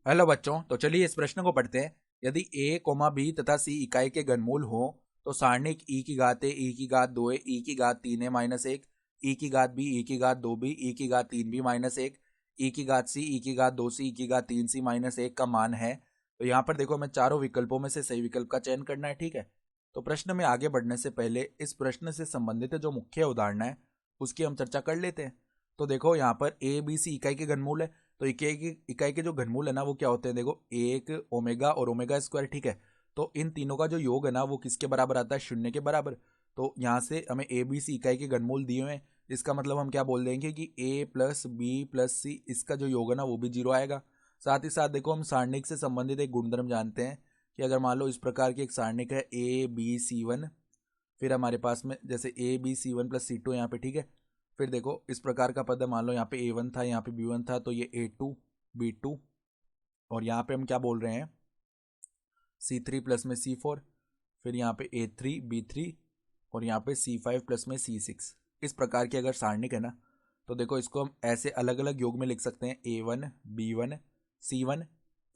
Hello बच्चों, तो चलिए इस प्रश्न को पढ़ते हैं। यदि a, b तथा c इकाई के घनमूल हो तो सारणिक e की घात a, e की घात 2a, e की घात 3a माइनस 1, e की घात b, e की घात 2b, e की घात 3b माइनस 1, e की घात c, e की घात 2c, e की घात 3c माइनस 1 का मान है। तो यहाँ पर देखो, हमें चारों विकल्पों में से सही विकल्प का चयन करना है। ठीक है, तो प्रश्न में आगे बढ़ने से पहले इस प्रश्न से संबंधित जो मुख्य उदाहरण है उसकी हम चर्चा कर लेते हैं। तो देखो, यहाँ पर a, b, c इकाई के घनमूल है। तो इकाई के जो घनमूल है ना वो क्या होते हैं, देखो एक ओमेगा और ओमेगा स्क्वायर। ठीक है, तो इन तीनों का जो योग है ना वो किसके बराबर आता है, शून्य के बराबर। तो यहाँ से हमें ए बी सी इकाई के घनमूल दिए हुए हैं, इसका मतलब हम क्या बोल देंगे कि ए प्लस बी प्लस सी इसका जो योग है ना वो भी जीरो आएगा। साथ ही साथ देखो, हम सारणिक से संबंधित एक गुणधर्म जानते हैं कि अगर मान लो इस प्रकार की एक सारणिक है a b c1, फिर हमारे पास में जैसे a b c1 plus c2 यहाँ पे। ठीक है, फिर देखो इस प्रकार का पद है, मान लो यहाँ पे a1 था, यहाँ पे b1 था, तो ये a2 b2, और यहाँ पे हम क्या बोल रहे हैं, c3 प्लस में c4, फिर यहाँ पे a3 b3, और यहाँ पे c5 प्लस में c6। इस प्रकार की अगर सारणिक है ना, तो देखो इसको हम ऐसे अलग अलग योग में लिख सकते हैं, a1 b1 c1,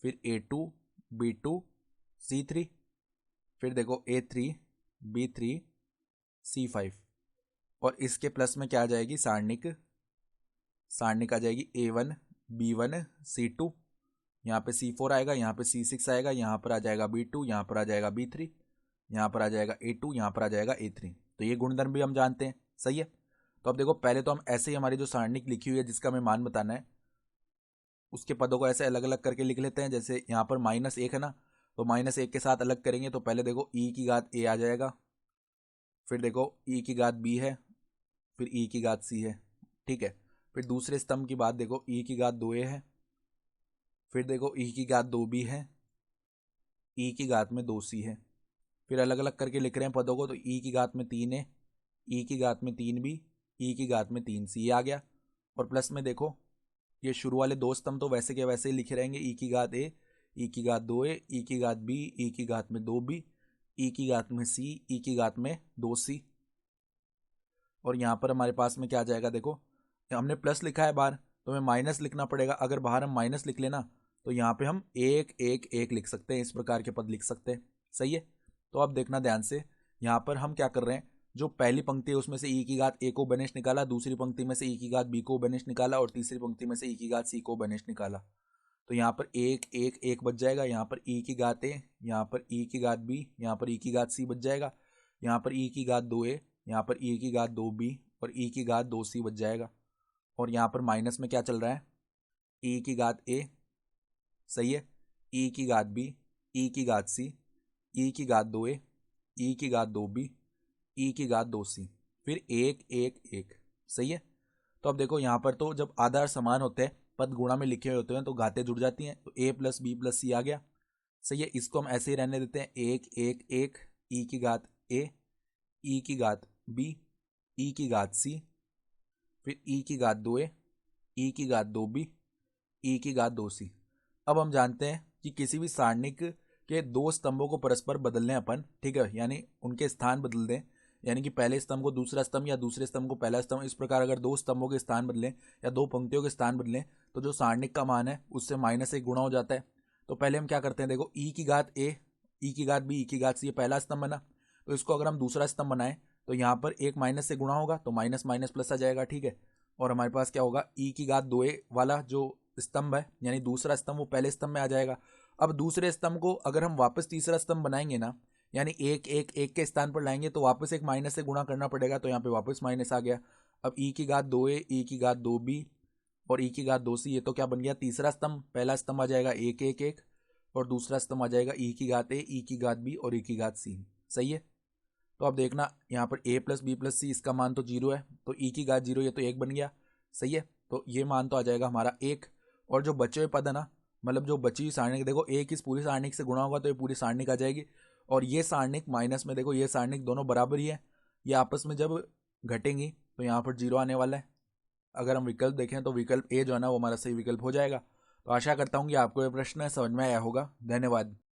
फिर a2 b2 c3, फिर देखो a3 b3 c5, और इसके प्लस में क्या आ जाएगी, सारणिक सारणिक आ जाएगी a1 b1 c2, यहाँ पे c4 आएगा, यहाँ पे c6 आएगा, यहाँ पर आ जाएगा b2, यहाँ पर आ जाएगा b3, यहाँ पर आ जाएगा a2, यहाँ पर आ जाएगा a3। तो ये गुणधर्म भी हम जानते हैं। सही है, तो अब देखो, पहले तो हम ऐसे ही हमारी जो सारणिक लिखी हुई है जिसका हमें मान बताना है उसके पदों को ऐसे अलग अलग करके लिख लेते हैं। जैसे यहाँ पर -1 है ना, तो -1 के साथ अलग करेंगे तो पहले देखो e की घात a आ जाएगा, फिर देखो e की घात b है, फिर e की घात c है। ठीक है, फिर दूसरे स्तंभ की बात देखो, e की घात 2a है, फिर देखो e की घात 2b है, e की घात में 2c है। फिर अलग अलग करके लिख रहे हैं पदों को, तो e की घात में 3 है, e की घात में 3b, e की घात में 3c आ गया। और प्लस में देखो, ये शुरू वाले दो स्तंभ तो वैसे के वैसे ही लिखे रहेंगे, e की घात a, e की घात 2a, e की घात b, e की घात में 2b, e की घात में c, e की घात में 2c। और यहाँ पर हमारे पास में क्या आ जाएगा, देखो हमने प्लस लिखा है बाहर, तो हमें माइनस लिखना पड़ेगा। अगर बाहर हम माइनस लिख लेना तो यहाँ पे हम 1 1 1 लिख सकते हैं, इस प्रकार के पद लिख सकते हैं। सही है, तो अब देखना ध्यान से, यहाँ पर हम क्या कर रहे हैं, जो पहली पंक्ति है उसमें से e की घात a को बनिश निकाला, दूसरी पंक्ति में से e की घात b को बनिश निकाला, और तीसरी पंक्ति में से e की घात c को बनिश निकाला। तो यहाँ पर 1 1 1 बच जाएगा, यहाँ पर e की घात a, यहाँ पर e की घात b, यहाँ पर e की घात c बच जाएगा, यहाँ पर e की घात 2a, यहाँ पर e की घात 2b, और e की घात 2c बच जाएगा। और यहाँ पर माइनस में क्या चल रहा है, e की घात a। सही है, e की घात b, e की घात c, e की घात 2a, e की घात 2b, e की घात 2c, फिर 1 1 1। सही है, तो अब देखो यहाँ पर तो जब आधार समान होते हैं, पद गुणा में लिखे हुए होते हैं, तो घातें जुड़ जाती हैं, तो a plus b plus c आ गया। सही है, इसको हम ऐसे ही रहने देते हैं, 1 1 1, e की घात a, e की घात b, e की घात c, फिर e की घात 2a, e की घात 2b, e की घात 2c। अब हम जानते हैं कि किसी भी सारणिक के दो स्तंभों को परस्पर बदलने अपन, ठीक है, यानी उनके स्थान बदल दें, यानी कि पहले स्तंभ को दूसरा स्तंभ या दूसरे स्तंभ को पहला स्तंभ, इस प्रकार अगर दो स्तंभों के स्थान बदलें या दो पंक्तियों के स्थान बदलें तो जो सारणिक का मान है उससे -1 गुणा हो जाता है। तो पहले हम क्या करते हैं, देखो e की घात a, e की घात b, e की घात c, ये पहला स्तंभ बना, तो इसको अगर हम दूसरा स्तंभ बनाएं तो यहाँ पर एक माइनस से गुणा होगा, तो माइनस माइनस प्लस आ जाएगा। ठीक है, और हमारे पास क्या होगा, e की घात 2a वाला जो स्तंभ है यानी दूसरा स्तंभ वो पहले स्तंभ में आ जाएगा। अब दूसरे स्तंभ को अगर हम वापस तीसरा स्तंभ बनाएंगे ना, यानी 1 1 1 के स्थान पर लाएंगे तो वापस एक माइनस से गुणा करना पड़ेगा, तो यहाँ पे वापस माइनस आ गया। अब e की घात 2a, e की घात 2b और e की घात 2c, ये तो क्या बन गया, तीसरा स्तंभ। पहला स्तंभ आ जाएगा 1 1 1 और दूसरा स्तंभ आ जाएगा e की घात a, e की घात b और e की घात c। सही है, तो अब देखना यहाँ पर a प्लस बी प्लस सी इसका मान तो 0 है, तो e की घात 0, ये तो 1 बन गया। सही है, तो ये मान तो आ जाएगा हमारा 1। और जो बचे हुए पद है ना, मतलब जो बची हुई सारणिक, देखो एक इस पूरी सारणिक से गुणा होगा तो ये पूरी सारणिक आ जाएगी, और ये सारणिक माइनस में देखो ये सारणिक दोनों बराबर ही है, ये आपस में जब घटेंगी तो यहाँ पर 0 आने वाला है। अगर हम विकल्प देखें तो विकल्प ए जो है ना वो हमारा सही विकल्प हो जाएगा। तो आशा करता हूँ कि आपको ये प्रश्न समझ में आया होगा। धन्यवाद।